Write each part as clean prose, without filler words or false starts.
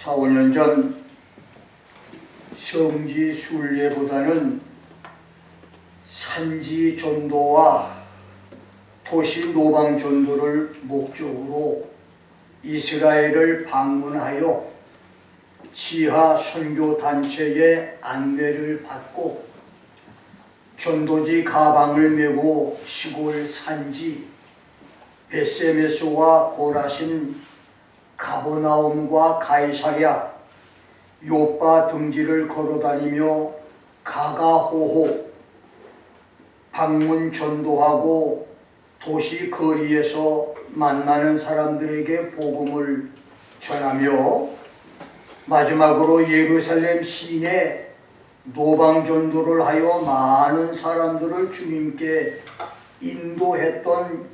4, 5년 전 성지 순례보다는 산지 전도와 도시 노방 전도를 목적으로 이스라엘을 방문하여 지하 선교 단체의 안내를 받고 전도지 가방을 메고 시골 산지 베세메스와 고라신, 가버나움과 가이사랴, 요빠 등지를 걸어다니며 가가호호 방문 전도하고 도시 거리에서 만나는 사람들에게 복음을 전하며 마지막으로 예루살렘 시내 노방 전도를 하여 많은 사람들을 주님께 인도했던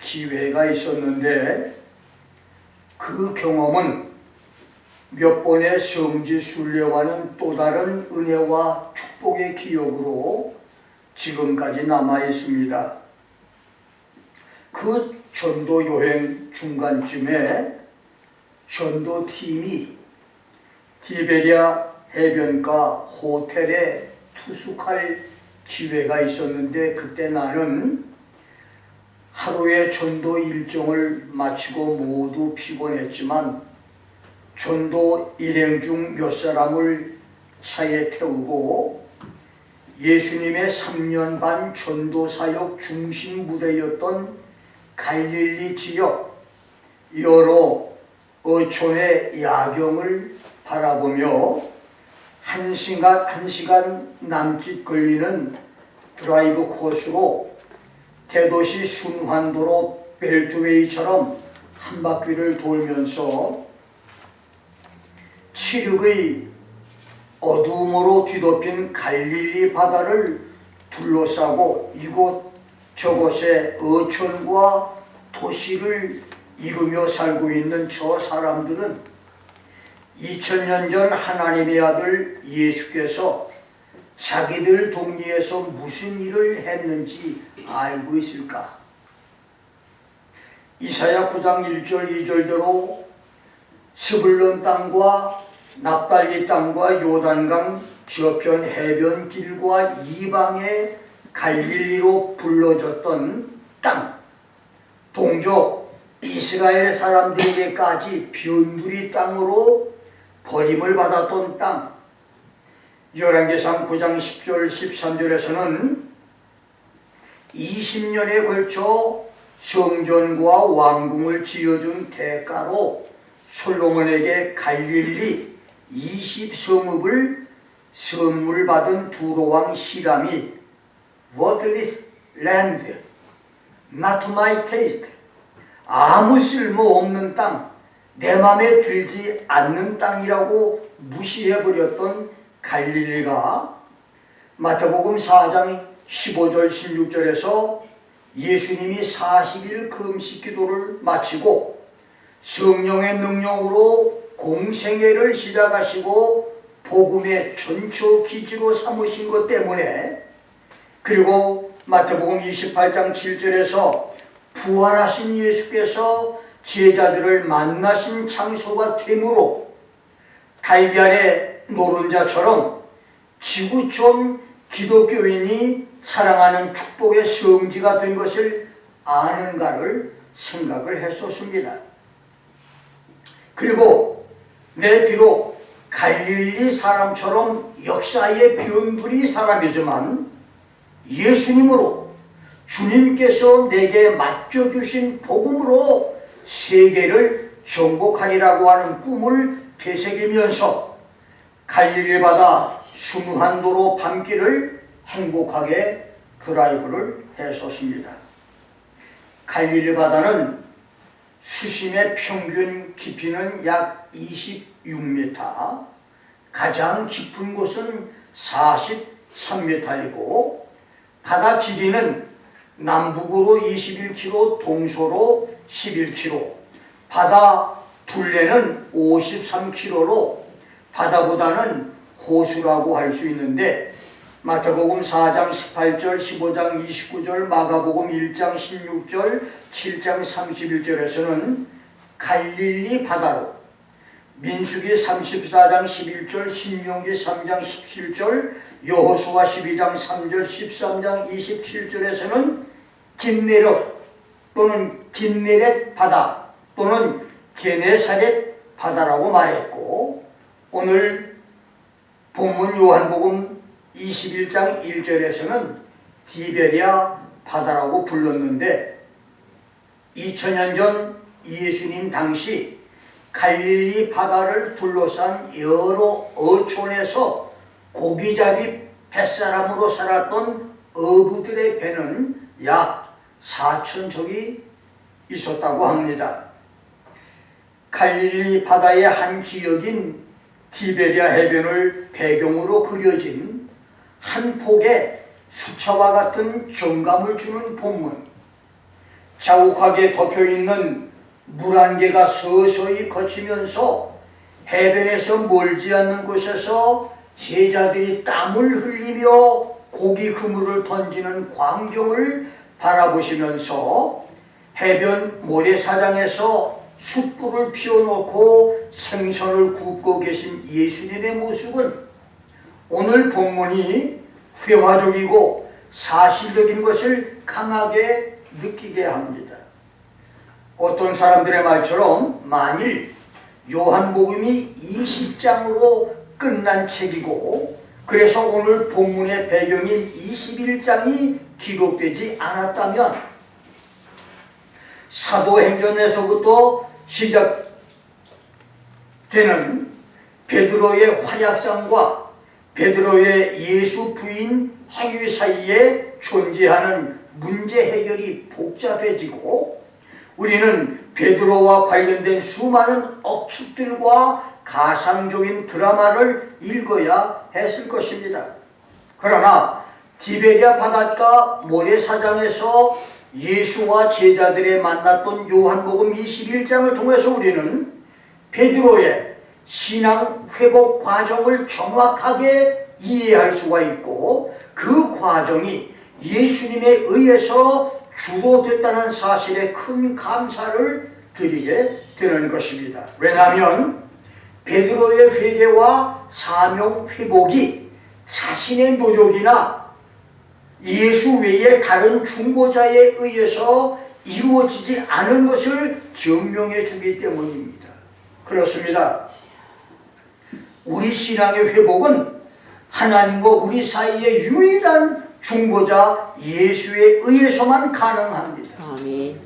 기회가 있었는데, 그 경험은 몇 번의 성지 순례와는 또 다른 은혜와 축복의 기억으로 지금까지 남아 있습니다. 그 전도 여행 중간쯤에 전도팀이 티베리아 해변가 호텔에 투숙할 기회가 있었는데, 그때 나는 하루의 전도 일정을 마치고 모두 피곤했지만 전도 일행 중 몇 사람을 차에 태우고 예수님의 3년 반 전도 사역 중심 무대였던 갈릴리 지역 여러 어촌의 야경을 바라보며 한 시간 남짓 걸리는 드라이브 코스로 대도시 순환도로 벨트웨이처럼 한 바퀴를 돌면서 칠흑의 어두움으로 뒤덮인 갈릴리 바다를 둘러싸고 이곳 저곳의 어촌과 도시를 이루며 살고 있는 저 사람들은 2000년 전 하나님의 아들 예수께서 자기들 동리에서 무슨 일을 했는지 알고 있을까? 이사야 9장 1절 2절대로 스불론 땅과 납달리 땅과 요단강 저편 해변길과 이방의 갈릴리로 불러졌던 땅, 동족 이스라엘 사람들에게까지 변두리 땅으로 버림을 받았던 땅, 열왕기상 9장 10절 13절에서는 20년에 걸쳐 성전과 왕궁을 지어준 대가로 솔로몬에게 갈릴리 20성읍을 선물 받은 두로왕 히람이 worthless land, not my taste, 아무 쓸모없는 땅, 내 맘에 들지 않는 땅이라고 무시해버렸던 갈릴리가 마태복음 4장 15절 16절에서 예수님이 40일 금식 기도를 마치고 성령의 능력으로 공생애를 시작하시고 복음의 전초 기지로 삼으신 것 때문에, 그리고 마태복음 28장 7절에서 부활하신 예수께서 제자들을 만나신 장소가 되므로 달걀의 노른자처럼 지구촌 기독교인이 사랑하는 축복의 성지가 된 것을 아는가를 생각을 했었습니다. 그리고 내 비록 갈릴리 사람처럼 역사의 변두리 사람이지만 예수님으로 주님께서 내게 맡겨주신 복음으로 세계를 정복하리라고 하는 꿈을 되새기면서 갈릴리 바다 순환도로 밤길을 행복하게 드라이브를 했었습니다. 갈릴리 바다는 수심의 평균 깊이는 약 26m, 가장 깊은 곳은 43m이고 바다 길이는 남북으로 21km, 동서로 11km, 바다 둘레는 53km로 바다보다는 호수라고 할 수 있는데, 마태복음 4장 18절, 15장 29절, 마가복음 1장 16절, 7장 31절에서는 갈릴리 바다로 민수기 34장 11절, 신명기 3장 17절, 여호수아 12장 3절, 13장 27절에서는 긴네렛 또는 긴네렛 바다 또는 게네사렛 바다라고 말했고, 오늘 본문 요한복음 21장 1절에서는 디베랴 바다라고 불렀는데, 2000년 전 예수님 당시 갈릴리 바다를 둘러싼 여러 어촌에서 고기잡이 뱃사람으로 살았던 어부들의 배는 약 4,000척이 있었다고 합니다. 갈릴리 바다의 한 지역인 디베랴 해변을 배경으로 그려진 한 폭의 수차와 같은 정감을 주는 본문, 자욱하게 덮여있는 물안개가 서서히 거치면서 해변에서 멀지 않는 곳에서 제자들이 땀을 흘리며 고기 그물을 던지는 광경을 바라보시면서 해변 모래사장에서 숯불을 피워놓고 생선을 굽고 계신 예수님의 모습은 오늘 본문이 회화적이고 사실적인 것을 강하게 느끼게 합니다. 어떤 사람들의 말처럼 만일 요한복음이 20장으로 끝난 책이고 그래서 오늘 본문의 배경인 21장이 기록되지 않았다면 사도행전에서부터 시작되는 베드로의 활약상과 베드로의 예수 부인 행위 사이에 존재하는 문제 해결이 복잡해지고 우리는 베드로와 관련된 수많은 억측들과 가상적인 드라마를 읽어야 했을 것입니다. 그러나 디베랴 바닷가 모래사장에서 예수와 제자들의 만났던 요한복음 21장을 통해서 우리는 베드로의 신앙 회복 과정을 정확하게 이해할 수가 있고 그 과정이 예수님에 의해서 주도됐다는 사실에 큰 감사를 드리게 되는 것입니다. 왜냐하면 베드로의 회개와 사명 회복이 자신의 노력이나 예수 외에 다른 중보자에 의해서 이루어지지 않은 것을 증명해 주기 때문입니다. 그렇습니다. 우리 신앙의 회복은 하나님과 우리 사이의 유일한 중보자 예수에 의해서만 가능합니다. 아멘.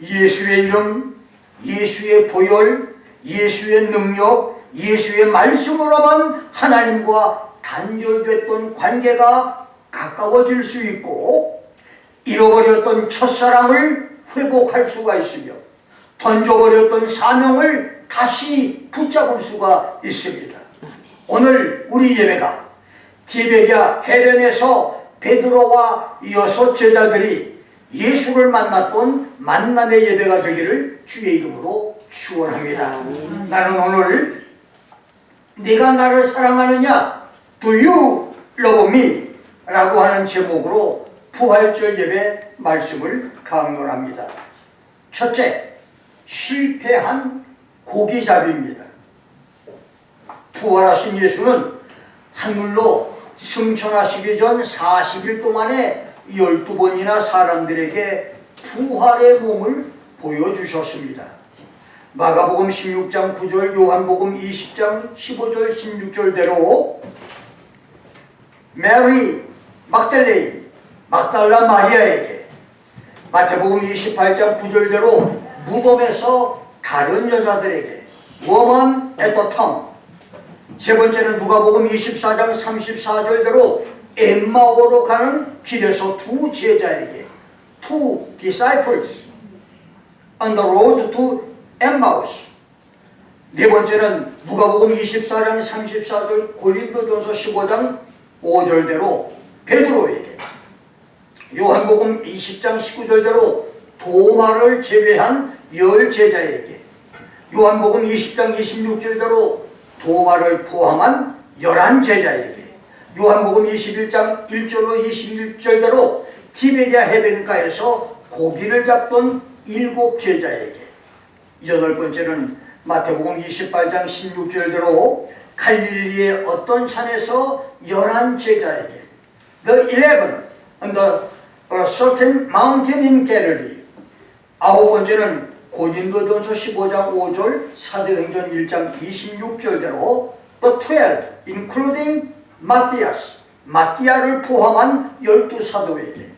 예수의 이름, 예수의 보혈, 예수의 능력, 예수의 말씀으로만 하나님과 단절됐던 관계가 가까워질 수 있고 잃어버렸던 첫사랑을 회복할 수가 있으며 던져버렸던 사명을 다시 붙잡을 수가 있습니다. 오늘 우리 예배가 디베랴 해변에서 베드로와 여섯 제자들이 예수를 만났던 만남의 예배가 되기를 주의 이름으로 축원합니다. 나는 오늘 네가 나를 사랑하느냐? Do you love me? 라고 하는 제목으로 부활절 예배 말씀을 강론합니다. 첫째, 실패한 고기잡이입니다. 부활하신 예수는 하늘로 승천하시기 전 40일 동안에 12번이나 사람들에게 부활의 몸을 보여주셨습니다. 마가복음 16장 9절, 요한복음 20장 15절 16절대로 메리 막달레인, 막달라 마리아에게, 마태복음 28장 9절대로 무덤에서 다른 여자들에게, woman at the tomb, 세 번째는 누가복음 24장 34절대로 엠마오로 가는 길에서 두 제자에게, two disciples on the road to Emmaus. 네 번째는 누가복음 24장 34절, 고린도전서 15장 5절대로 베드로에게, 요한복음 20장 19절대로 도마를 제외한 10제자에게, 요한복음 20장 26절대로 도마를 포함한 11제자에게, 요한복음 21장 1절로 21절대로 디베랴 해변가에서 고기를 잡던 7제자에게, 여덟 번째는 마태복음 28장 16절대로 갈릴리의 어떤 산에서 11 제자에게 The 11 on the certain mountain in Galilee. 아홉 번째는 고린도전서 15장 5절, 사도행전 1장 26절대로 The 12 including 마티아스, 마티아를 포함한 12사도에게.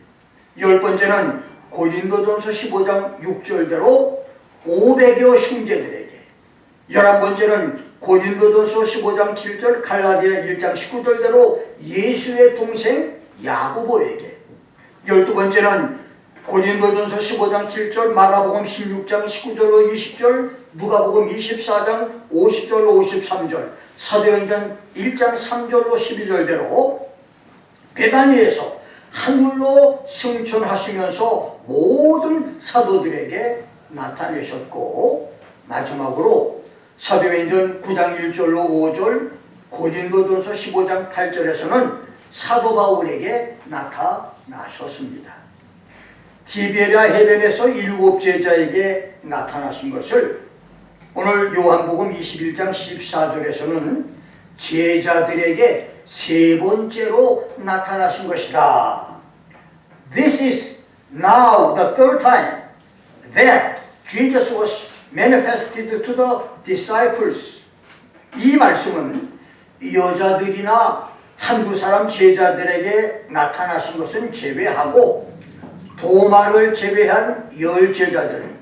열 번째는 고린도전서 15장 6절대로 500여 형제들에게. 11번째는 고린도전서 15장 7절, 갈라디아 1장 19절대로 예수의 동생 야고보에게. 12번째는 고린도전서 15장 7절, 마가복음 16장 19절로 20절, 누가복음 24장 50절로 53절, 사도행전 1장 3절로 12절대로 베다니에서 하늘로 승천하시면서 모든 사도들에게 나타내셨고, 마지막으로 사도행전 9장 1절로 5절, 고린도전서 15장 8절에서는 사도 바울에게 나타나셨습니다. 디베랴 해변에서 7 제자에게 나타나신 것을 오늘 요한복음 21장 14절에서는 제자들에게 세 번째로 나타나신 것이다. This is now the third time that Jesus was manifested to the disciples. 이 말씀은 여자들이나 한두 사람 제자들에게 나타나신 것은 제외하고 도마를 제외한 10 제자들,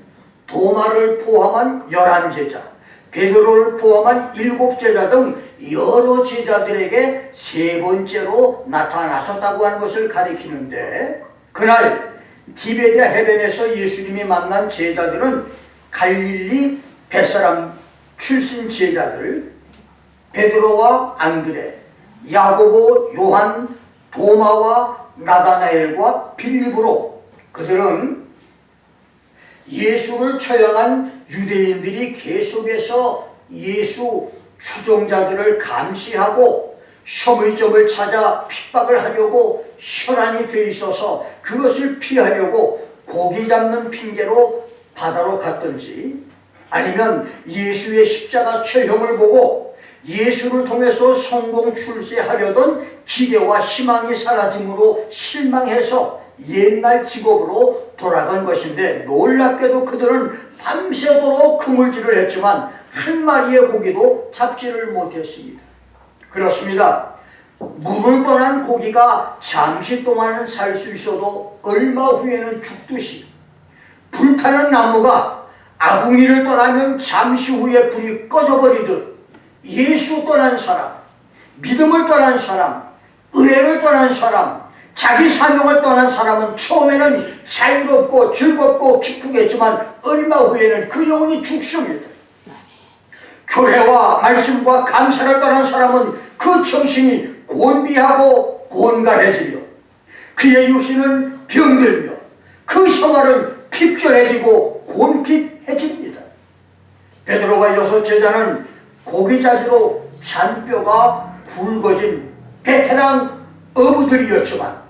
도마를 포함한 11 제자, 베드로를 포함한 7 제자 등 여러 제자들에게 세 번째로 나타나셨다고 하는 것을 가리키는데, 그날 디베랴 해변에서 예수님이 만난 제자들은 갈릴리 벳사람 출신 제자들, 베드로와 안드레, 야고보, 요한, 도마와 나다나엘과 빌립으로, 그들은 예수를 처형한 유대인들이 계속해서 예수 추종자들을 감시하고 혐의점을 찾아 핍박을 하려고 혈안이 돼 있어서 그것을 피하려고 고기 잡는 핑계로 바다로 갔든지, 아니면 예수의 십자가 처형을 보고 예수를 통해서 성공 출세하려던 기대와 희망이 사라짐으로 실망해서 옛날 직업으로 돌아간 것인데, 놀랍게도 그들은 밤새도록 그물질을 했지만 한 마리의 고기도 잡지를 못했습니다. 그렇습니다. 물을 떠난 고기가 잠시 동안은 살 수 있어도 얼마 후에는 죽듯이, 불타는 나무가 아궁이를 떠나면 잠시 후에 불이 꺼져버리듯 예수 떠난 사람, 믿음을 떠난 사람, 은혜를 떠난 사람, 자기 사명을 떠난 사람은 처음에는 자유롭고 즐겁고 기쁘겠지만 얼마 후에는 그 영혼이 죽습니다. 교회와 말씀과 감사를 떠난 사람은 그 정신이 곤비하고 곤갈해지며 그의 육신은 병들며 그 생활은 핍절해지고 곤핍해집니다. 베드로와 6 제자는 고기자지로 잔뼈가 굵어진 베테랑 어부들이었지만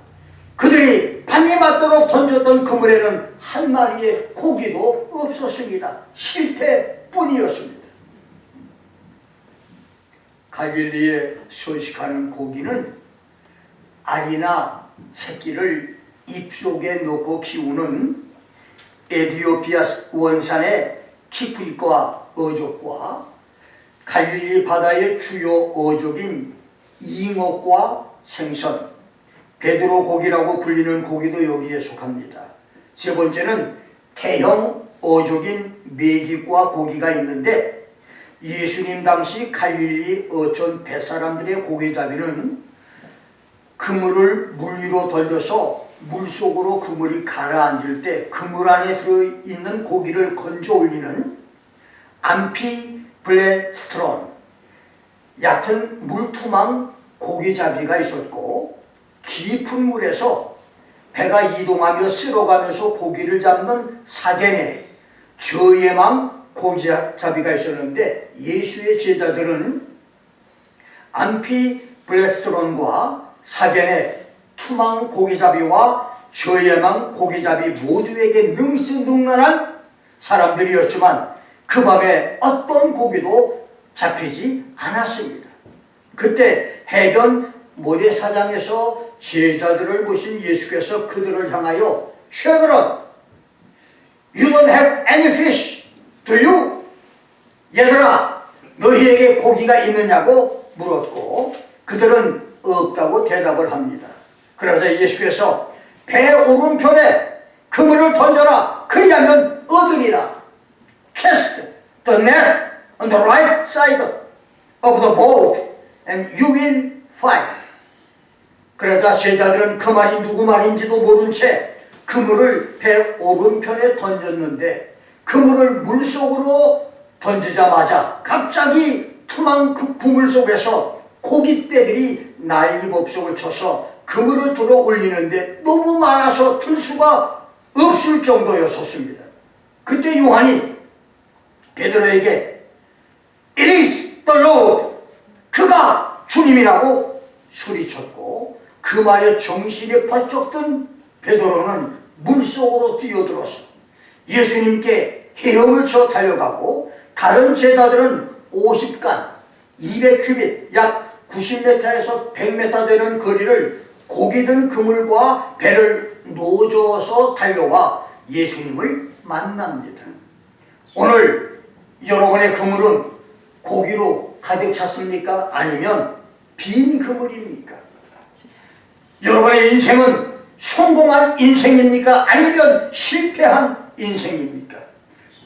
그들이 밤이 맞도록 던졌던 그물에는 한 마리의 고기도 없었습니다. 실패뿐이었습니다. 갈릴리에 서식하는 고기는 알이나 새끼를 입속에 넣고 키우는 에디오피아 원산의 키프리과 어족과 갈릴리 바다의 주요 어족인 잉어과 생선, 베드로 고기라고 불리는 고기도 여기에 속합니다. 세 번째는 대형 어족인 메기과 고기가 있는데, 예수님 당시 갈릴리 어촌 뱃사람들의 고기잡이는 그물을 물 위로 던져서 물속으로 그물이 가라앉을 때 그물 안에 들어있는 고기를 건져 올리는 암피블레스트론, 얕은 물투망 고기잡이가 있었고, 깊은 물에서 배가 이동하며 쓸어가면서 고기를 잡는 사게네, 저예망 고기잡이가 있었는데, 예수의 제자들은 암피블레스트론과 사게네, 투망 고기잡이와 저예망 고기잡이 모두에게 능수능란한 사람들이었지만 그 그 밤에 어떤 고기도 잡히지 않았습니다. 그때 해변 모래사장에서 제자들을 보신 예수께서 그들을 향하여 Children, you don't have any fish, do you? 얘들아, 너희에게 고기가 있느냐고 물었고 그들은 없다고 대답을 합니다. 그러자 예수께서 배 오른편에 그물을 던져라. 그리하면 얻으리라. Cast the net on the right side of the boat and you will find. 그러자 제자들은 그 말이 누구 말인지도 모른 채 그물을 배 오른편에 던졌는데 그물을 물속으로 던지자마자 갑자기 투망 그 그물 속에서 고깃대들이 난리법석을 쳐서 그물을 들어 올리는데 너무 많아서 들 수가 없을 정도였었습니다. 그때 요한이 베드로에게 It is the Lord, 그가 주님이라고 소리쳤고 그 말에 정신이 번쩍 든 베드로는 물속으로 뛰어들어서 예수님께 헤엄을 쳐 달려가고 다른 제자들은 50간 200큐빗 약 90m에서 100m 되는 거리를 고기 든 그물과 배를 노져서 달려와 예수님을 만납니다. 오늘 여러분의 그물은 고기로 가득 찼습니까? 아니면 빈 그물입니까? 여러분의 인생은 성공한 인생입니까? 아니면 실패한 인생입니까?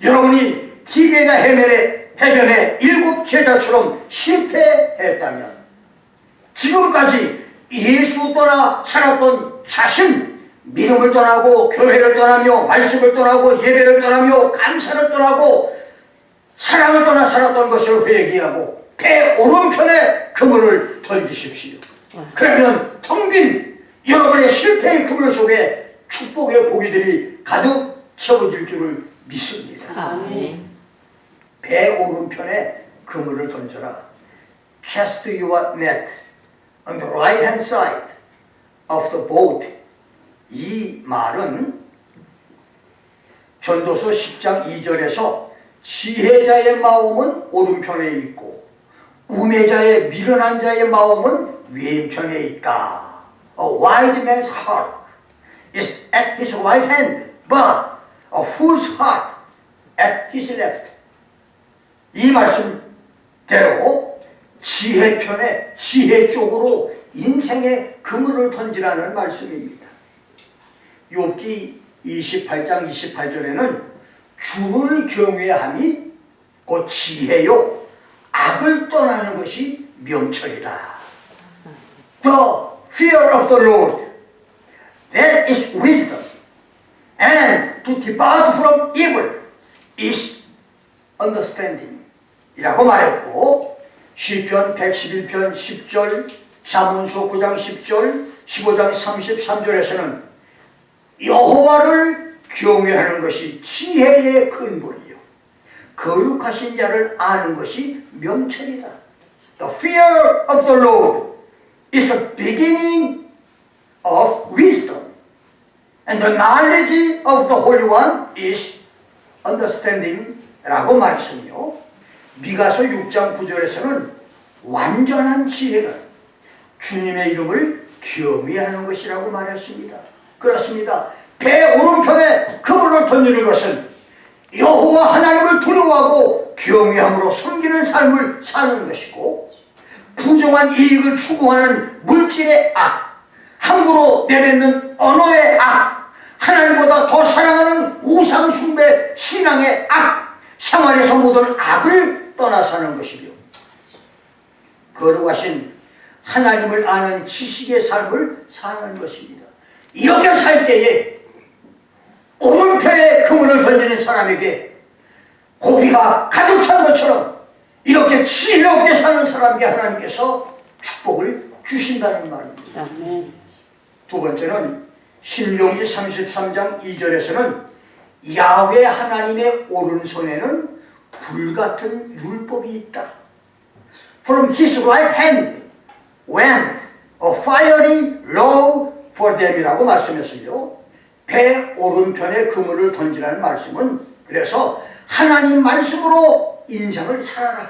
여러분이 기베나 해변의 7 제자처럼 실패했다면 지금까지 예수 떠나 살았던 자신, 믿음을 떠나고 교회를 떠나며 말씀을 떠나고 예배를 떠나며 감사를 떠나고 사랑을 떠나 살았던 것을 회개하고 배 오른편에 그물을 던지십시오. 그러면 텅 빈 여러분의 실패의 그물 속에 축복의 고기들이 가득 채워질 줄을 믿습니다. 아멘. 배 오른편에 그물을 던져라. Cast your net on the right hand side of the boat. 이 말은 전도서 10장 2절에서 지혜자의 마음은 오른편에 있고 우매자의 미련한 자의 마음은 왼편에 있다. A wise man's heart is at his right hand, but a fool's heart at his left. 이 말씀대로 지혜 편에 지혜 쪽으로 인생의 그물을 던지라는 말씀입니다. 욥기 28장 28절에는 주를 경외함이 곧 지혜요 악을 떠나는 것이 명철이다. The fear of the Lord, that is wisdom, and to depart from evil is understanding 이라고 말했고 시편 111편 10절, 잠언서 9장 10절, 15장 33절에서는 여호와를 경외하는 것이 지혜의 근본이요 거룩하신 자를 아는 것이 명철이다. The fear of the Lord is the beginning of wisdom, and the knowledge of the Holy One is understanding 라고 말했으며 미가서 6장 9절에서는 완전한 지혜는 주님의 이름을 경외하는 것이라고 말했습니다. 그렇습니다. 배 오른편에 그물을 던지는 것은 여호와 하나님을 두려워하고 경외함으로 섬기는 삶을 사는 것이고 부정한 이익을 추구하는 물질의 악, 함부로 내뱉는 언어의 악, 하나님보다 더 사랑하는 우상숭배 신앙의 악, 생활에서 모든 악을 떠나 사는 것이며 거룩하신 하나님을 아는 지식의 삶을 사는 것입니다. 이렇게 살 때에 오른편에 그물을 던지는 사람에게 고기가 가득 찬 것처럼 이렇게 지혜롭게 사는 사람에게 하나님께서 축복을 주신다는 말입니다. 아멘. 두 번째는 신명기 33장 2절에서는 야훼 하나님의 오른손에는 불같은 율법이 있다. From his right hand went a fiery law for them이라고 말씀했어요. 배 오른편에 그물을 던지라는 말씀은 그래서 하나님 말씀으로 인생을 살아라.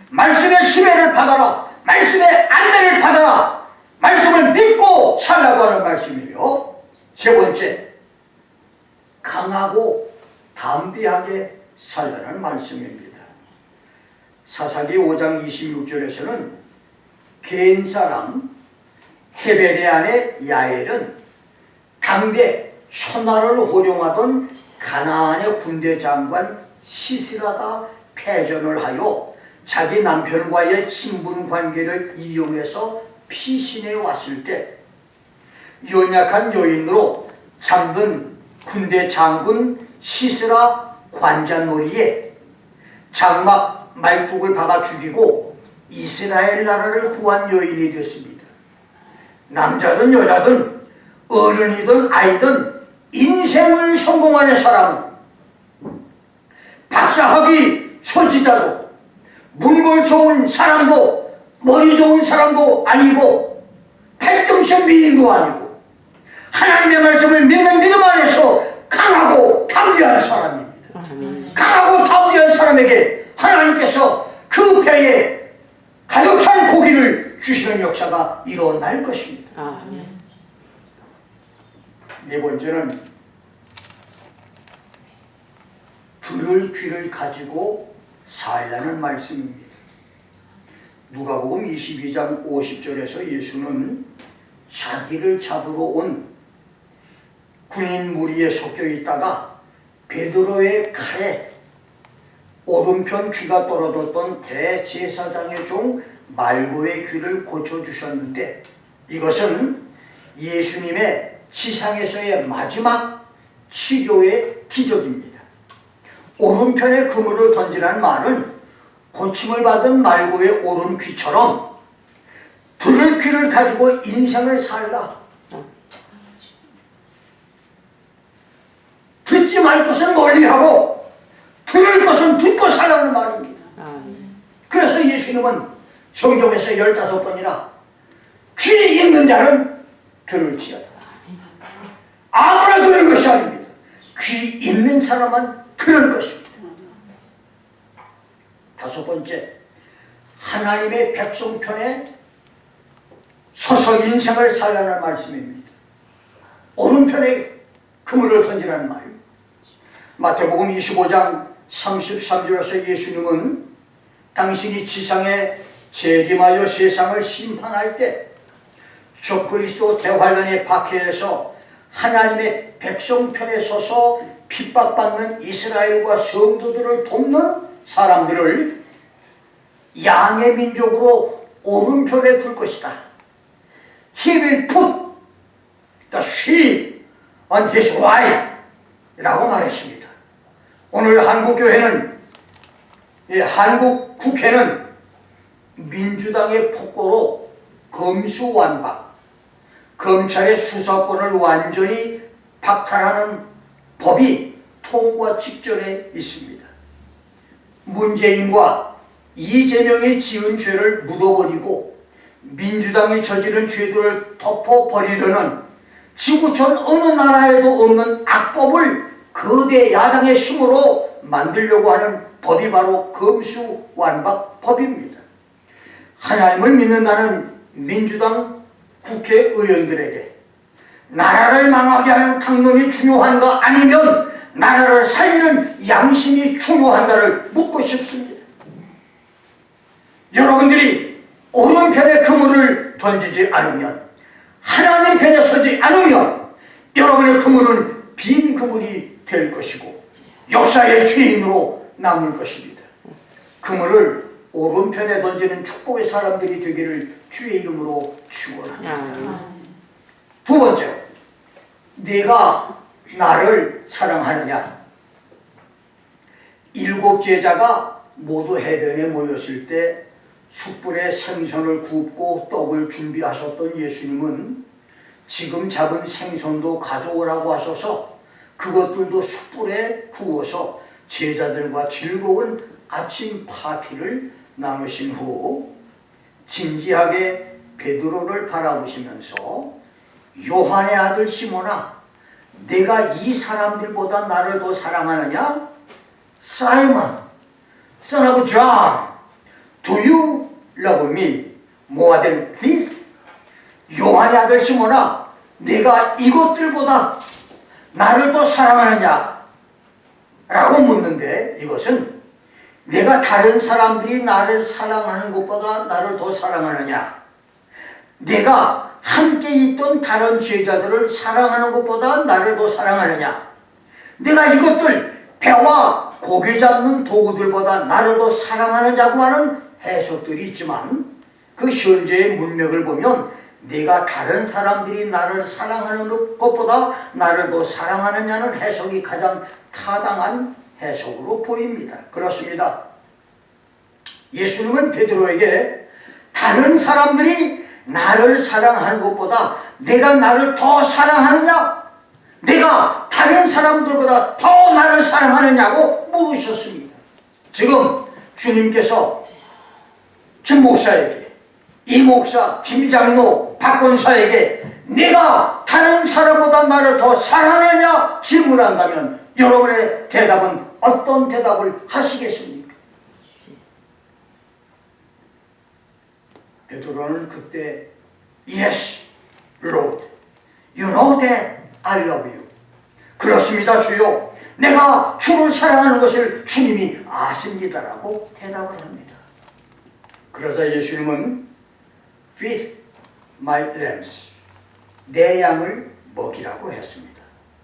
말씀의 지배를 받아라. 말씀의 안내를 받아라. 말씀을 믿고 살라고 하는 말씀이요. 세 번째, 강하고 담대하게 살라는 말씀입니다. 사사기 5장 26절에서는 겐 사람 헤벨의 아내 야엘은 당대 천하를 호령하던 가나안의 군대 장관 시스라가 패전을 하여 자기 남편과의 친분 관계를 이용해서 피신해 왔을 때 연약한 여인으로 잠든 군대 장군 시스라 관자놀이에 장막 말뚝을 박아 죽이고 이스라엘 나라를 구한 여인이 됐습니다. 남자든 여자든 어른이든 아이든 인생을 성공하는 사람은 박사학위 소지자도 문골 좋은 사람도 머리 좋은 사람도 아니고 팔등신 미인도 아니고 하나님의 말씀을 믿는 믿음 안에서 강하고 담대한 사람입니다. 강하고 담대한 사람에게 하나님께서 그 배에 가득한 고기를 주시는 역사가 일어날 것입니다. 네 번째는 들을 귀를 가지고 살라는 말씀입니다. 누가복음 22장 50절에서 예수는 자기를 잡으러 온 군인 무리에 섞여 있다가 베드로의 칼에 오른편 귀가 떨어졌던 대제사장의 종 말고의 귀를 고쳐주셨는데 이것은 예수님의 지상에서의 마지막 치료의 기적입니다. 오른편에 그물을 던지라는 말은 고침을 받은 말고의 오른 귀처럼 들을 귀를 가지고 인생을 살라. 듣지 말 것은 멀리하고 들을 것은 듣고 살라는 말입니다. 그래서 예수님은 성경에서 15번이나 귀 있는 자는 들을지어다. 아무나 듣는 것이 아닙니다. 귀 있는 사람만 들을 것입니다. 다섯 번째, 하나님의 백성 편에 서서 인생을 살라는 말씀입니다. 오른편에 그물을 던지라는 말. 마태복음 25장 33절에서 예수님은 당신이 지상에 재림하여 세상을 심판할 때 적그리스도 대환란의 박해에서 하나님의 백성 편에 서서 핍박받는 이스라엘과 성도들을 돕는 사람들을 양의 민족으로 오른편에 둘 것이다. He will put the sheep on his right 라고 말했습니다. 오늘 한국교회는, 한국 국회는 민주당의 폭거로 검수완박, 검찰의 수사권을 완전히 박탈하는 법이 통과 직전에 있습니다. 문재인과 이재명이 지은 죄를 묻어버리고 민주당이 저지른 죄들을 덮어버리려는 지구촌 어느 나라에도 없는 악법을 거대 야당의 힘으로 만들려고 하는 법이 바로 검수완박법입니다. 하나님을 믿는다는 민주당 국회의원들에게 나라를 망하게 하는 당론이 중요한가 아니면 나라를 살리는 양심이 중요한가를 묻고 싶습니다. 여러분들이 오른편에 그물을 던지지 않으면, 하나님 편에 서지 않으면 여러분의 그물은 빈 그물이 될 것이고 역사의 죄인으로 남을 것입니다. 그물을 오른편에 던지는 축복의 사람들이 되기를 주의 이름으로 축원합니다. 두 번째, 네가 나를 사랑하느냐. 7 제자가 모두 해변에 모였을 때 숯불에 생선을 굽고 떡을 준비하셨던 예수님은 지금 잡은 생선도 가져오라고 하셔서 그것들도 숯불에 구워서 제자들과 즐거운 아침 파티를 나누신 후 진지하게 베드로를 바라보시면서 요한의 아들 시몬아, 내가 이 사람들보다 나를 더 사랑하느냐? Simon, son of John, do you love me more than this? 요한의 아들 시몬아, 네가 이것들보다 나를 더 사랑하느냐? 라고 묻는데, 이것은 내가 다른 사람들이 나를 사랑하는 것보다 나를 더 사랑하느냐? 내가 함께 있던 다른 제자들을 사랑하는 것보다 나를 더 사랑하느냐? 내가 이것들 배와 고기 잡는 도구들보다 나를 더 사랑하느냐고 하는 해석들이 있지만, 그 현재의 문맥을 보면 내가 다른 사람들이 나를 사랑하는 것보다 나를 더 사랑하느냐는 해석이 가장 타당한 해석으로 보입니다. 그렇습니다. 예수님은 베드로에게 다른 사람들이 나를 사랑하는 것보다 내가 나를 더 사랑하느냐? 내가 다른 사람들보다 더 나를 사랑하느냐고 물으셨습니다. 지금 주님께서 김 목사에게, 이 목사, 김 장로, 박 권사에게 내가 다른 사람보다 나를 더 사랑하느냐 질문한다면 여러분의 대답은 어떤 대답을 하시겠습니까? 베드로는 그때 Yes, Lord, you know that I love you. 그렇습니다, 주요. 내가 주를 사랑하는 것을 주님이 아십니다라고 대답을 합니다. 그러자 예수님은 Feed my lambs, 내 양을 먹이라고 했습니다.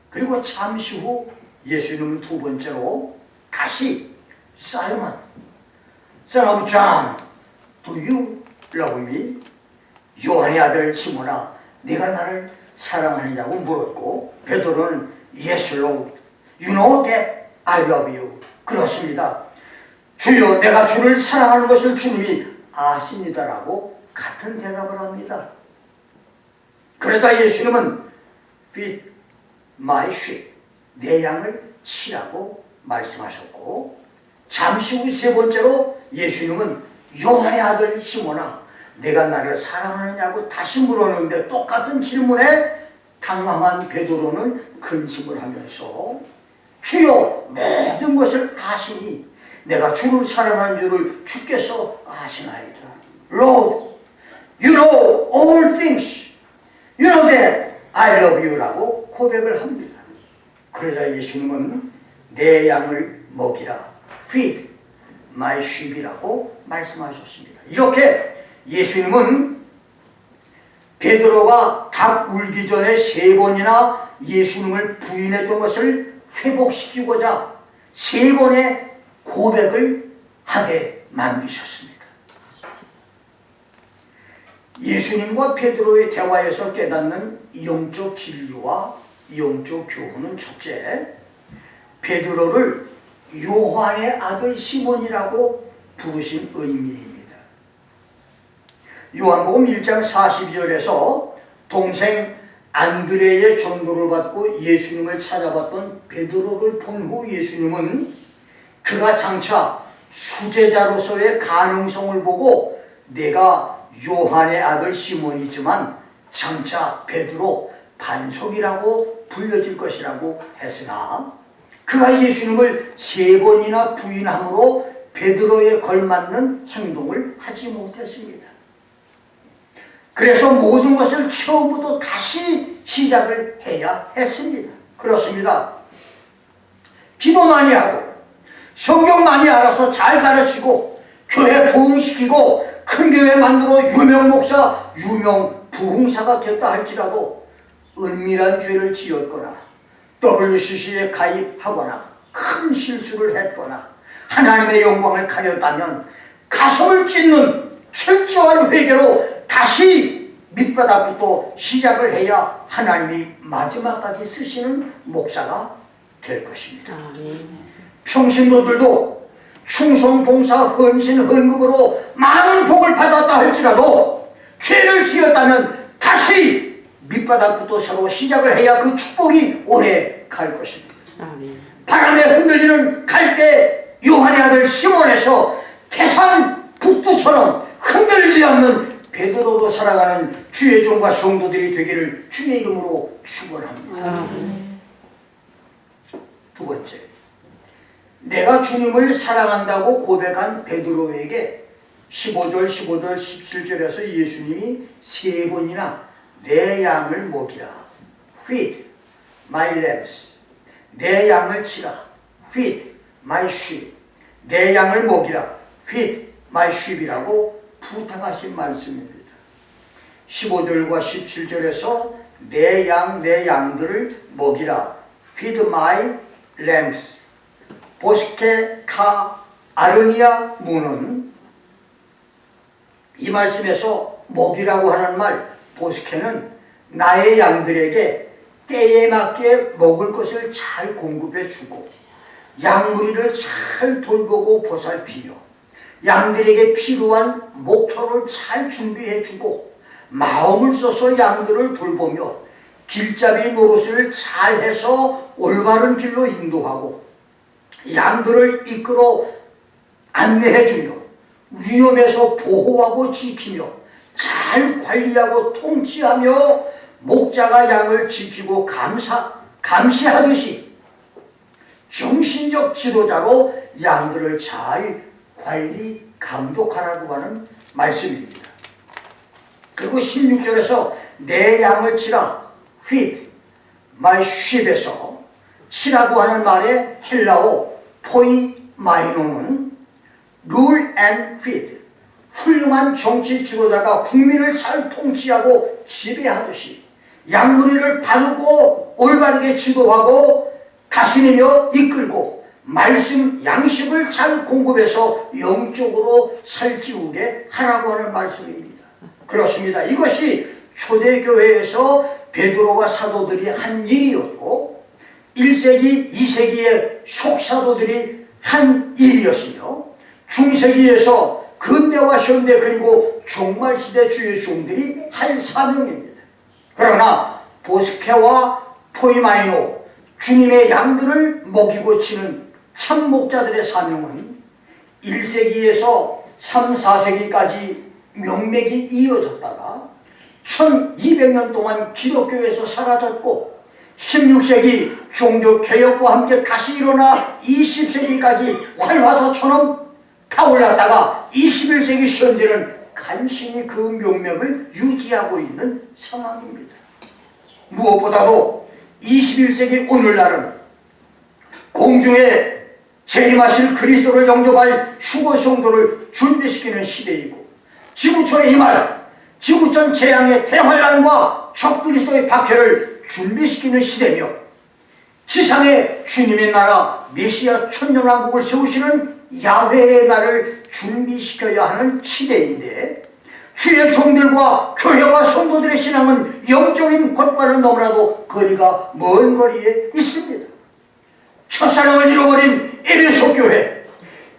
그리고 잠시 후 예수님은 두 번째로 다시 Simon, son of John, do you love me? 요한의 아들 시몬아, 네가 나를 사랑하느냐고 물었고, 베드로는 Yes, Lord, you know that I love you. 그렇습니다. 주여, 내가 주를 사랑하는 것을 주님이 아십니다라고 같은 대답을 합니다. 그러다 예수님은 Feed my sheep, 내 양을 치라고 말씀하셨고, 잠시 후 세 번째로 예수님은 요한의 아들 시몬아, 내가 나를 사랑하느냐고 다시 물었는데 똑같은 질문에 당황한 베드로는 근심을 하면서 주여, 모든 것을 아시니 내가 주를 사랑하는 줄을 주께서 아시나이다. Lord, you know all things. You know that I love you 라고 고백을 합니다. 그러자 예수님은 내 양을 먹이라, feed my sheep이라고 말씀하셨습니다. 이렇게 예수님은 베드로가 닭 울기 전에 세 번이나 예수님을 부인했던 것을 회복시키고자 세 번의 고백을 하게 만드셨습니다. 예수님과 베드로의 대화에서 깨닫는 영적 진리와 영적 교훈은 첫째, 베드로를 요한의 아들 시몬이라고 부르신 의미입니다. 요한복음 1장 42절에서 동생 안드레의 전도를 받고 예수님을 찾아봤던 베드로를 본 후 예수님은 그가 장차 수제자로서의 가능성을 보고 내가 요한의 아들 시몬이지만 장차 베드로 반석이라고 불려질 것이라고 했으나 그가 예수님을 세 번이나 부인함으로 베드로에 걸맞는 행동을 하지 못했습니다. 그래서 모든 것을 처음부터 다시 시작을 해야 했습니다. 그렇습니다. 기도 많이 하고 성경 많이 알아서 잘 가르치고 교회 부흥시키고 큰 교회 만들어 유명 목사, 유명 부흥사가 됐다 할지라도 은밀한 죄를 지었거나 WCC에 가입하거나 큰 실수를 했거나 하나님의 영광을 가렸다면 가슴을 찢는 철저한 회개로 다시 밑바닥부터 시작을 해야 하나님이 마지막까지 쓰시는 목사가 될 것입니다. 평신도들도 충성, 봉사, 헌신, 헌금으로 많은 복을 받았다 할지라도 죄를 지었다면 다시 밑바닥부터 새로 시작을 해야 그 축복이 오래 갈 것입니다. 바람에 흔들리는 갈대 요한의 아들 시몬에서 태산 북두처럼 흔들리지 않는 베드로로 살아가는 주의 종과 성도들이 되기를 주의 이름으로 축원합니다. 두 번째, 내가 주님을 사랑한다고 고백한 베드로에게 15절, 17절에서 예수님이 3번이나 내 양을 먹이라, feed my lambs, 내 양을 치라, feed my sheep, 내 양을 먹이라, feed my sheep이라고 부탁하신 말씀입니다. 15절과 17절에서 내 양들을 먹이라, feed my lambs, 보스케 카 아르니아 무는 이 말씀에서 먹이라고 하는 말, 보스케는 나의 양들에게 때에 맞게 먹을 것을 잘 공급해 주고 양무리를 잘 돌보고 보살피며 양들에게 필요한 목초를 잘 준비해 주고 마음을 써서 양들을 돌보며 길잡이 노릇을 잘 해서 올바른 길로 인도하고 양들을 이끌어 안내해 주며 위험에서 보호하고 지키며 잘 관리하고 통치하며 목자가 양을 지키고 감시하듯이 정신적 지도자로 양들을 잘 관리 감독하라고 하는 말씀입니다. 그리고 16절에서 내 양을 치라, feed my sheep에서 치라고 하는 말의 헬라어 포이마이노는 rule and feed, 훌륭한 정치 지도자가 국민을 잘 통치하고 지배하듯이 양무리를 바르고 올바르게 지도하고 다스리며 이끌고 말씀 양식을 잘 공급해서 영적으로 살찌우게 하라고 하는 말씀입니다. 그렇습니다. 이것이 초대교회에서 베드로와 사도들이 한 일이었고 1세기, 2세기의 속사도들이 한 일이었으며 중세기에서 근대와 현대 그리고 종말시대 주의 종들이 할 사명입니다. 그러나 보스케와 포이마이노, 주님의 양들을 먹이고 치는 참목자들의 사명은 1세기에서 3, 4세기까지 명맥이 이어졌다가 1200년 동안 기독교에서 사라졌고 16세기 종교개혁과 함께 다시 일어나 20세기까지 활화사처럼 타올랐다가 21세기 현재는 간신히 그 명맥을 유지하고 있는 상황입니다. 무엇보다도 21세기 오늘날은 공중에 재림하실 그리스도를 영접할 휴거 성도를 준비시키는 시대이고 지구촌에 임할 지구촌 재앙의 대환란과 적그리스도의 박해를 준비시키는 시대며 지상에 주님의 나라 메시아 천년왕국을 세우시는 야훼의 날을 준비시켜야 하는 시대인데 주의 종들과 교회와 성도들의 신앙은 영적인 것과는 너무나도 거리가 먼 거리에 있습니다. 첫사랑을 잃어버린 에베소 교회,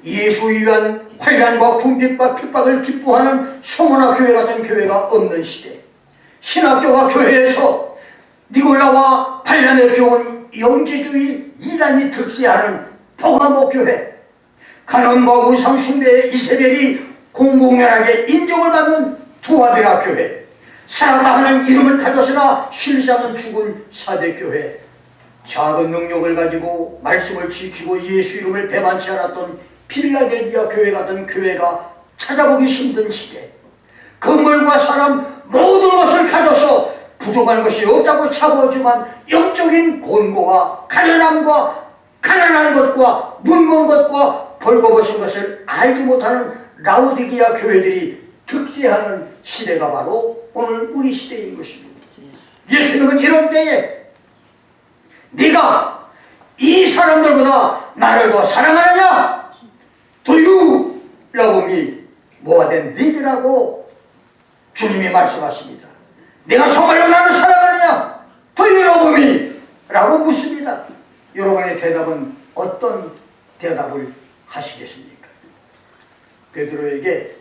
예수 위한 환난과 궁핍과 핍박을 기뻐하는 소모나 교회 같은 교회가 없는 시대, 신학교와 교회에서 니골라와 발람에 교훈 영지주의 이단이 득세하는 포가모 교회, 가늠과 우상 숭배의 이세벨이 공공연하게 인정을 받는 두아데라 교회, 살았다 하는 이름을 가졌으나 실상은 죽은 사대교회, 작은 능력을 가지고 말씀을 지키고 예수 이름을 배반치 않았던 필라델비아 교회 같은 교회가 찾아보기 힘든 시대, 건물과 사람 모든 것을 가져서 부족한 것이 없다고 차보지만 영적인 곤고와 가련함과 가난한 것과 눈먼 것과 벌거벗은 것을 알지 못하는 라오디게아 교회들이 득세하는 시대가 바로 오늘 우리 시대인 것입니다. 예수님은 이런 때에 네가 이 사람들보다 나를 더 사랑하느냐? Do you love me more than these?라고 주님이 말씀하십니다. 네가 정말로 나를 사랑하느냐? Do you love me? 라고 묻습니다. 여러분의 대답은 어떤 대답을 하시겠습니까? 베드로에게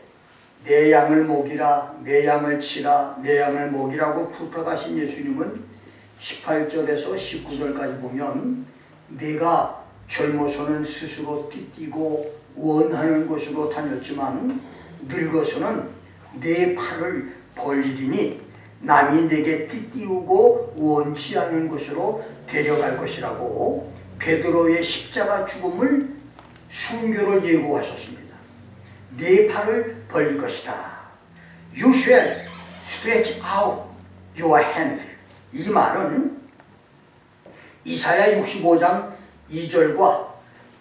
내 양을 먹이라, 내 양을 치라, 내 양을 먹이라고 부탁하신 예수님은 18절에서 19절까지 보면 내가 젊어서는 스스로 띠띠고 원하는 곳으로 다녔지만 늙어서는 내 팔을 벌리리니 남이 내게 띠띠우고 원치 않는 곳으로 데려갈 것이라고 베드로의 십자가 죽음을 순교를 예고하셨습니다. 네 팔을 벌릴 것이다. You shall stretch out your hand. 이 말은 이사야 65장 2절과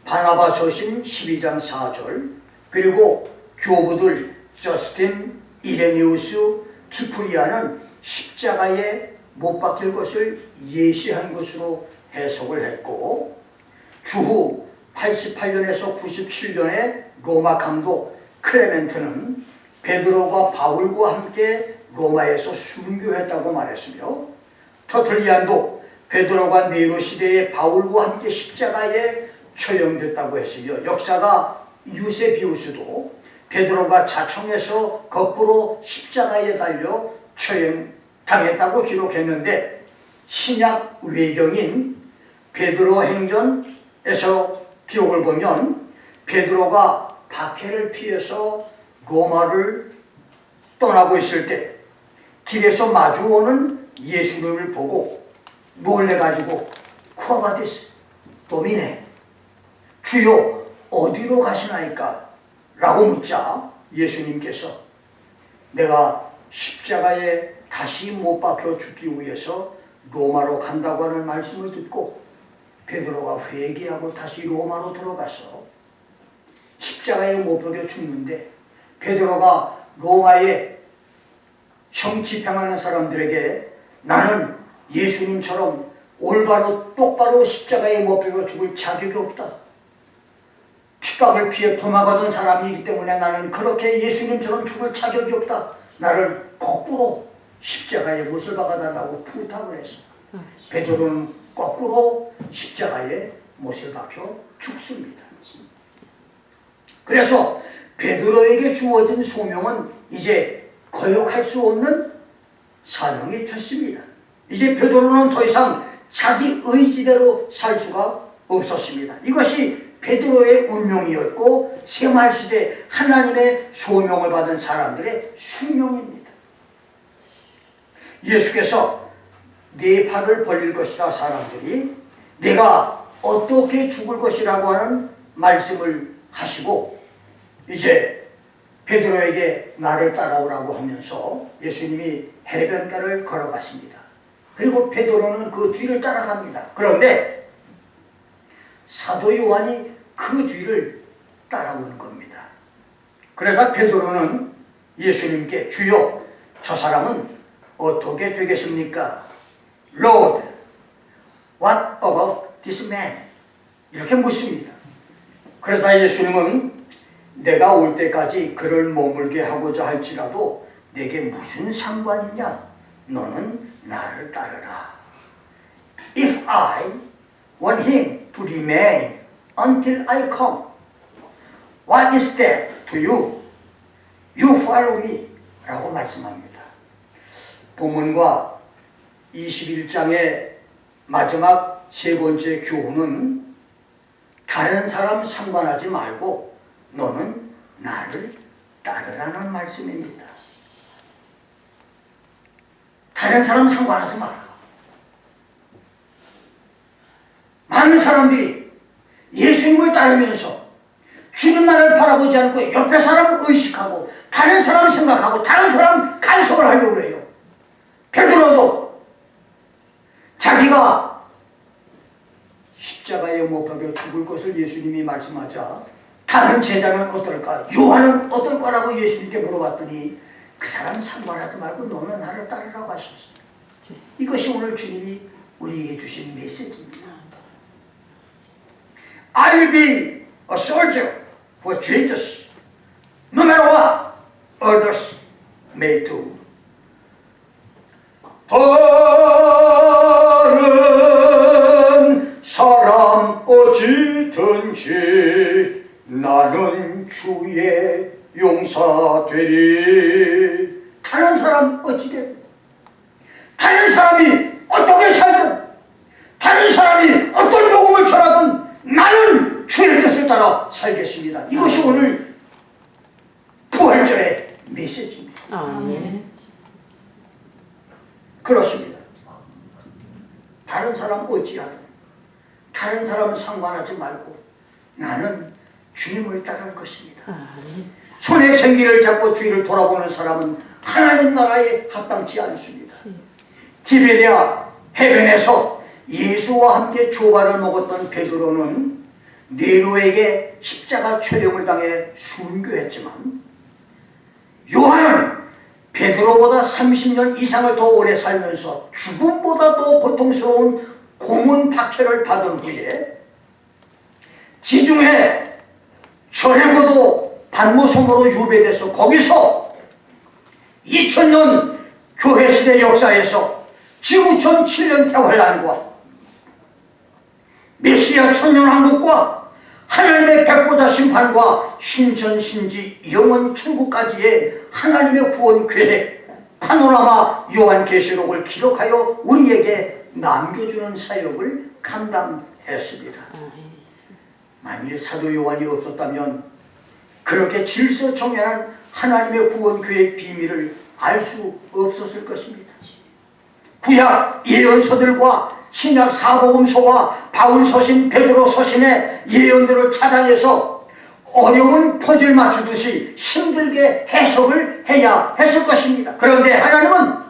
바나바서신 12장 4절 그리고 교부들 저스틴, 이레니우스, 키프리아는 십자가에 못 박힐 것을 예시한 것으로 해석을 했고 주후 88년에서 97년에 로마 감독 클레멘트는 베드로가 바울과 함께 로마에서 순교했다고 말했으며 터틀리안도 베드로가 네로 시대에 바울과 함께 십자가에 처형됐다고 했으며 역사가 유세비우스도 베드로가 자청에서 거꾸로 십자가에 달려 처형당했다고 기록했는데 신약 외경인 베드로 행전에서 기록을 보면 베드로가 박해를 피해서 로마를 떠나고 있을 때 길에서 마주오는 예수님을 보고 놀래가지고 쿠아바디스 도미네 주여 어디로 가시나이까? 라고 묻자 예수님께서 내가 십자가에 다시 못 박혀 죽기 위해서 로마로 간다고 하는 말씀을 듣고 베드로가 회개하고 다시 로마로 들어가서 십자가에 못 박혀 죽는데 베드로가 로마에 형 집행하는 사람들에게 나는 예수님처럼 올바로 똑바로 십자가에 못 박혀 죽을 자격이 없다. 핍박을 피해 도망가던 사람이기 때문에 나는 그렇게 예수님처럼 죽을 자격이 없다. 나를 거꾸로 십자가에 못을 박아달라고 부탁을 했어. 베드로는 거꾸로 십자가에 못을 박혀 죽습니다. 그래서 베드로에게 주어진 소명은 이제 거역할 수 없는 사명이 됐습니다. 이제 베드로는 더 이상 자기 의지대로 살 수가 없었습니다. 이것이 베드로의 운명이었고 새말시대 하나님의 소명을 받은 사람들의 숙명입니다. 예수께서 네 팔을 벌릴 것이라 사람들이 내가 어떻게 죽을 것이라고 하는 말씀을 하시고 이제 베드로에게 나를 따라오라고 하면서 예수님이 해변가를 걸어갔습니다. 그리고 베드로는 그 뒤를 따라갑니다. 그런데 사도 요한이 그 뒤를 따라오는 겁니다. 그래서 베드로는 예수님께 주여 저 사람은 어떻게 되겠습니까? Lord, what about this man? 이렇게 묻습니다. 그러자 예수님은 내가 올 때까지 그를 머물게 하고자 할지라도 내게 무슨 상관이냐? 너는 나를 따르라. If I want him to remain until I come, what is that to you? You follow me. 라고 말씀합니다. 본문과 21장의 마지막 세 번째 교훈은 다른 사람 상관하지 말고 너는 나를 따르라는 말씀입니다. 다른 사람 상관하지 마라. 많은 사람들이 예수님을 따르면서 주님만을 바라보지 않고 옆에 사람 의식하고 다른 사람 생각하고 다른 사람 간섭을 하려고 그래요. 베드로도 자기가 십자가에 못 박혀 죽을 것을 예수님이 말씀하자 다른 제자는 어떨까? 요한은 어떨까라고 예수님께 물어봤더니 그 사람 상관하지 말고 너는 나를 따르라고 하셨습니다. 이것이 오늘 주님이 우리에게 주신 메시지입니다. I will be a soldier for Jesus, no matter what others may do. 다른 사람 어찌든지 나는 주의 용사되리. 다른 사람 어찌되든 다른 사람이 어떻게 살든 다른 사람이 어떤 복음을 전하든 나는 주의 뜻을 따라 살겠습니다. 이것이 오늘 부활절의 메시지입니다. 아멘. 그렇습니다. 다른 사람 어찌하든 다른 사람 상관하지 말고 나는 주님을 따를 것입니다. 손에 생기를 잡고 뒤를 돌아보는 사람은 하나님 나라에 합당치 않습니다. 디베랴 해변에서 예수와 함께 조발을 먹었던 베드로는 네로에게 십자가 처형을 당해 순교했지만, 요한은 베드로보다 30년 이상을 더 오래 살면서 죽음보다 더 고통스러운 고문 박해를 받은 후에 지중해 절해고도 반모섬으로 유배돼서 거기서 2000년 교회시대 역사에서 지구촌 7년 태환란과 메시아 천년왕국과 하나님의 백보자 심판과 신천신지 영원 천국까지의 하나님의 구원 계획 파노라마 요한계시록을 기록하여 우리에게 남겨주는 사역을 감당했습니다. 만일 사도 요한이 없었다면 그렇게 질서정연한 하나님의 구원 계획 비밀을 알 수 없었을 것입니다. 구약 예언서들과 신약 사복음서와 바울 서신, 베드로 서신의 예언들을 찾아내서 어려운 퍼즐 맞추듯이 힘들게 해석을 해야 했을 것입니다. 그런데 하나님은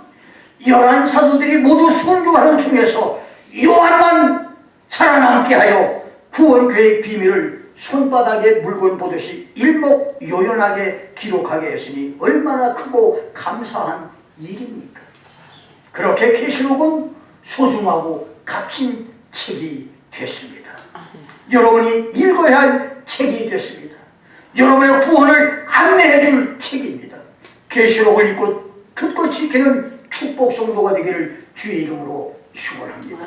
11사도들이 모두 순교하는 중에서 요한만 살아남게 하여 구원 계획 비밀을 손바닥에 물건 보듯이 일목요연하게 기록하게 했으니 얼마나 크고 감사한 일입니까? 그렇게 계시록은 소중하고 값진 책이 됐습니다. 여러분이 읽어야 할 책이 됐습니다. 여러분의 구원을 안내해 줄 책입니다. 계시록을 읽고 듣고 지키는 축복 성도가 되기를 주의 이름으로 축원합니다.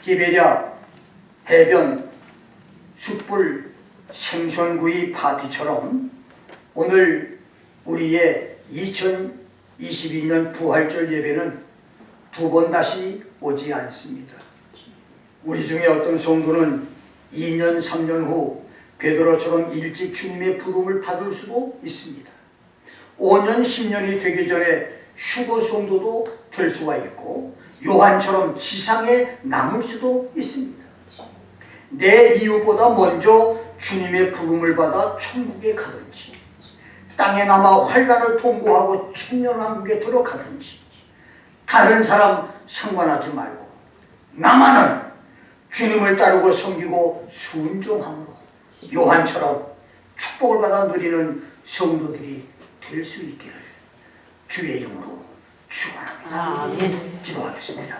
디베랴 해변 숯불 생선구이 파티처럼 오늘 우리의 2022년 부활절 예배는 두 번 다시 오지 않습니다. 우리 중에 어떤 성도는 2년 3년 후 베드로처럼 일찍 주님의 부름을 받을 수도 있습니다. 5년 10년이 되기 전에 휴거 성도도 될 수가 있고 요한처럼 지상에 남을 수도 있습니다. 내 이웃보다 먼저 주님의 부름을 받아 천국에 가든지 땅에 남아 환난을 통고하고 천년왕국에 들어가든지 다른 사람 상관하지 말고 나만은 주님을 따르고 섬기고 순종함으로 요한처럼 축복을 받아 누리는 성도들이 될 수 있기를 주의 이름으로 축원합니다. 기도하겠습니다.